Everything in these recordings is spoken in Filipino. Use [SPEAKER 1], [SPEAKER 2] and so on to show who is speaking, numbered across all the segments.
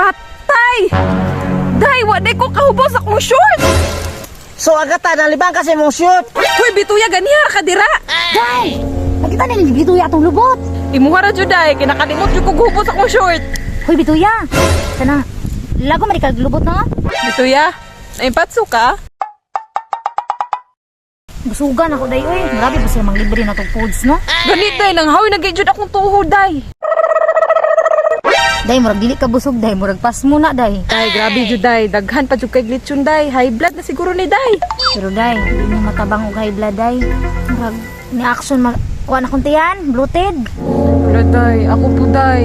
[SPEAKER 1] Patay! Day, waday ko kahubos akong short!
[SPEAKER 2] So agata nalibang kasi mong shoot.
[SPEAKER 1] Hoy, bituya ganiha ka dira!
[SPEAKER 3] Day! Nakita nila bituya atong lubot.
[SPEAKER 1] Imuha ra jud day, kinakalimot jud ko guhubos akong short!
[SPEAKER 3] Hoy, bituya! Sana, lago man ikaw lubot na?
[SPEAKER 1] Bituya, naimpatso ka?
[SPEAKER 3] Busugan ako, day, oy. Marami ba siya manglibre na itong foods, no?
[SPEAKER 1] Ganit day, nanghawi nag-jud akong tuhod day!
[SPEAKER 3] Day, murag dili ka busog, day. Murag pas muna, day.
[SPEAKER 1] Day, grabe jud day, daghan pa jud kay glitchon day, high blood na siguro ni day!
[SPEAKER 3] Pero, day, hindi niya matabang og high blood, day. Murag, ni action, kuha na kong tiyan, bloated.
[SPEAKER 1] Wala day, ako po day.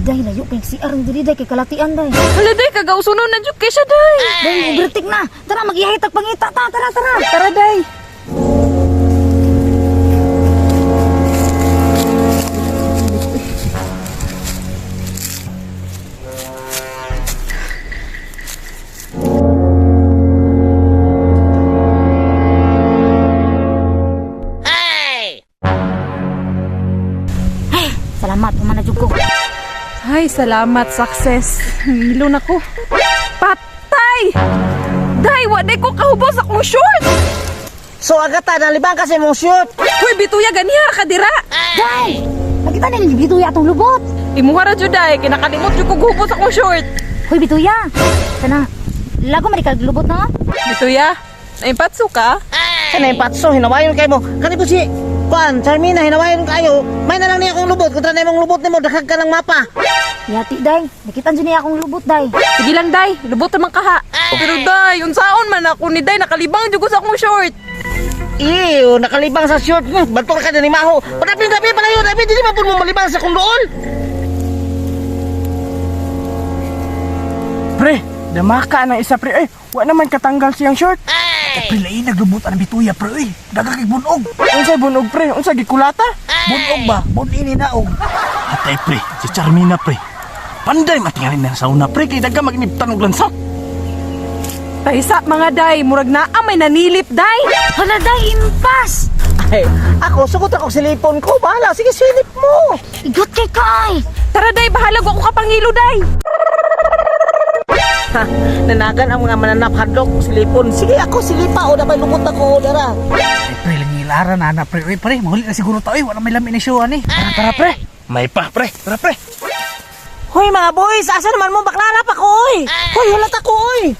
[SPEAKER 3] Day, layo pa yung CR ng diri, day, kay kalatian, day.
[SPEAKER 1] Hala day, kagausunon na jud kay siya day!
[SPEAKER 3] Day, overtake na. Tara, mag-ihitag pangita, ta. Tara, tara.
[SPEAKER 1] Tara day!
[SPEAKER 3] Salamat, pumanadjog ko.
[SPEAKER 1] Ay, salamat, success. Hilo na ko. Patay! Day, waday ko kahubos akong short!
[SPEAKER 2] So agata nalibang kasi mong shoot.
[SPEAKER 1] Hoy, bituya ganiha ka dira!
[SPEAKER 3] Day! Nakita nila bituya atong lubot.
[SPEAKER 1] Imuha ra jud day, kinakalimot jud ko guhubos akong short!
[SPEAKER 3] Hoy, bituya! Sana, lago man ikaw lubot na?
[SPEAKER 1] Bituya, naimpatso ka?
[SPEAKER 2] Kanay patso hinawayon kay mo. Kani po si Kuan, Charmina hinawayon kayo. May na lang niya akong lubot. Kontra na imong lubot nimo daghag ka ng mapa.
[SPEAKER 3] Yati, day. Nakita dyan niya akong lubot, day.
[SPEAKER 1] Sige lang day, lubot naman ka ha. Pero day, unsaon man ako ni day, nakalibang jud ko sa akong short!
[SPEAKER 2] Iyo, nakalibang sa short mo. Batok ka na ni Maho. Padapi palayo, dapi dili man pud mo malibang sa kung doon.
[SPEAKER 4] Pre, damaka na isa pre. Ay, wa naman katanggal siyang short.
[SPEAKER 5] Pre, lain naglubot ang bituya, pre. Uy, dagang bunog.
[SPEAKER 4] Unsa bunog pre? Unsa gikulata?
[SPEAKER 5] Bunog ba? Bunini na, og. Atay, pre. Si Charmina, pre. Panday matingalin na sa una, pre. Kaya dagang magniptan og lansak.
[SPEAKER 1] Paisa mga day, murag na may nanilip day!
[SPEAKER 3] Hala, day, impas!
[SPEAKER 2] Ay, ako sugot ako silipon ko. Bahala, sige silip mo.
[SPEAKER 3] Igot kay kay!
[SPEAKER 1] Tara day, bahalag ako kapangilo day!
[SPEAKER 2] Ha, nanagan ang mga mananap hadlok silipon. Sige ako silipa o dapat lubot ako dara.
[SPEAKER 5] Ay, pre, langilara na na, pre. Uy, pre, mahuli na siguro to. Uy, wala may lamin na show, ani.
[SPEAKER 4] Tara pre.
[SPEAKER 5] May pa, pre. Tara, pre.
[SPEAKER 2] Hoy mga boys, asa naman mo baklarap ako oy. Hoy, hulat ako oy.